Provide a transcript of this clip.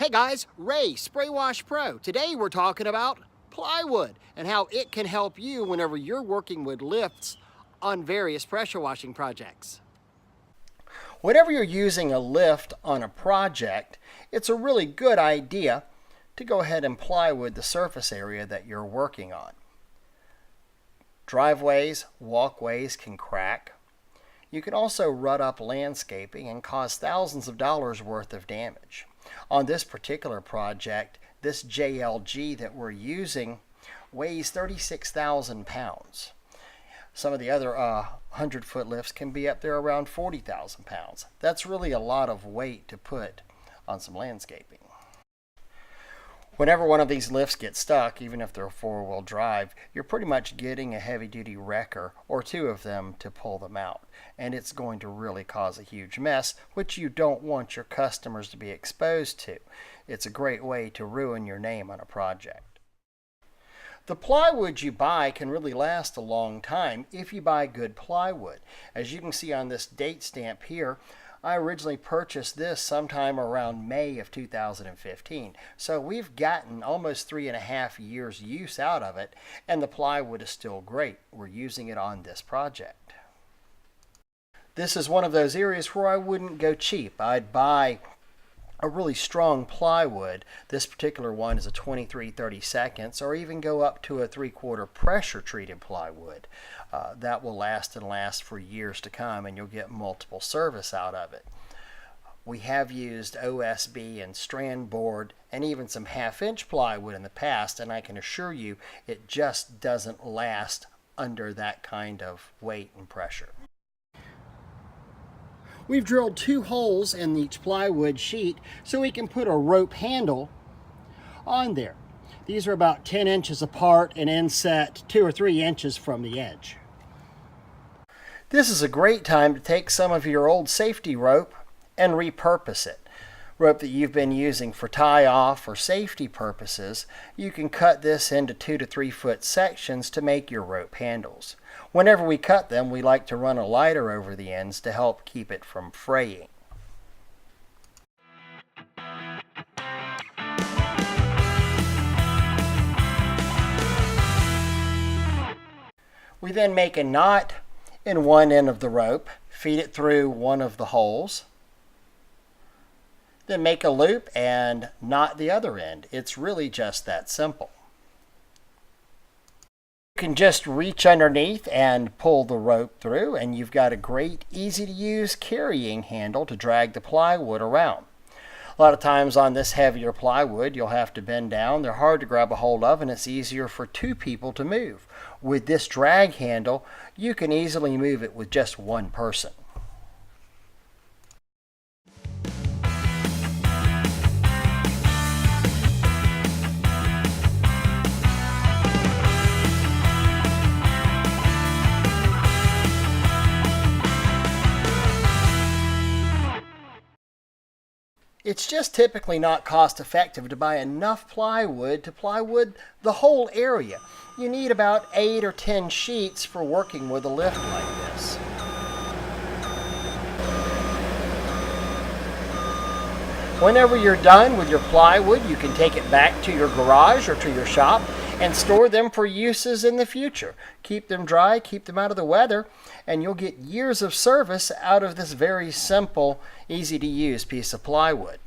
Hey guys, Ray, Spray Wash Pro. Today we're talking about plywood and how it can help you whenever you're working with lifts on various pressure washing projects. Whenever you're using a lift on a project, it's a really good idea to go ahead and plywood the surface area that you're working on. Driveways, walkways can crack. You can also rut up landscaping and cause thousands of dollars worth of damage. On this particular project, this JLG that we're using weighs 36,000 pounds. Some of the other 100-foot lifts can be up there around 40,000 pounds. That's really a lot of weight to put on some landscaping. Whenever one of these lifts gets stuck, even if they're four-wheel drive, you're pretty much getting a heavy-duty wrecker or two of them to pull them out. And it's going to really cause a huge mess, which you don't want your customers to be exposed to. It's a great way to ruin your name on a project. The plywood you buy can really last a long time if you buy good plywood. As you can see on this date stamp here, I originally purchased this sometime around May of 2015. So we've gotten almost 3.5 years use out of it, and the plywood is still great. We're using it on this project. This is one of those areas where I wouldn't go cheap. I'd buy a really strong plywood. This particular one is a 23/32, or even go up to a 3/4 pressure treated plywood. That will last and last for years to come, and you'll get multiple service out of it. We have used OSB and strand board and even some 1/2-inch plywood in the past, and I can assure you it just doesn't last under that kind of weight and pressure. We've drilled 2 holes in each plywood sheet so we can put a rope handle on there. These are about 10 inches apart and inset 2 or 3 inches from the edge. This is a great time to take some of your old safety rope and repurpose it. Rope that you've been using for tie-off or safety purposes, you can cut this into 2 to 3 foot sections to make your rope handles. Whenever we cut them, we like to run a lighter over the ends to help keep it from fraying. We then make a knot in one end of the rope, feed it through one of the holes, then make a loop and knot the other end. It's really just that simple. You can just reach underneath and pull the rope through, and you've got a great, easy to use carrying handle to drag the plywood around. A lot of times on this heavier plywood, you'll have to bend down. They're hard to grab a hold of, and it's easier for 2 people to move. With this drag handle, you can easily move it with just 1 person. It's just typically not cost effective to buy enough plywood to plywood the whole area. You need about 8 or 10 sheets for working with a lift like this. Whenever you're done with your plywood, you can take it back to your garage or to your shop and store them for uses in the future. Keep them dry, keep them out of the weather, and you'll get years of service out of this very simple, easy to use piece of plywood.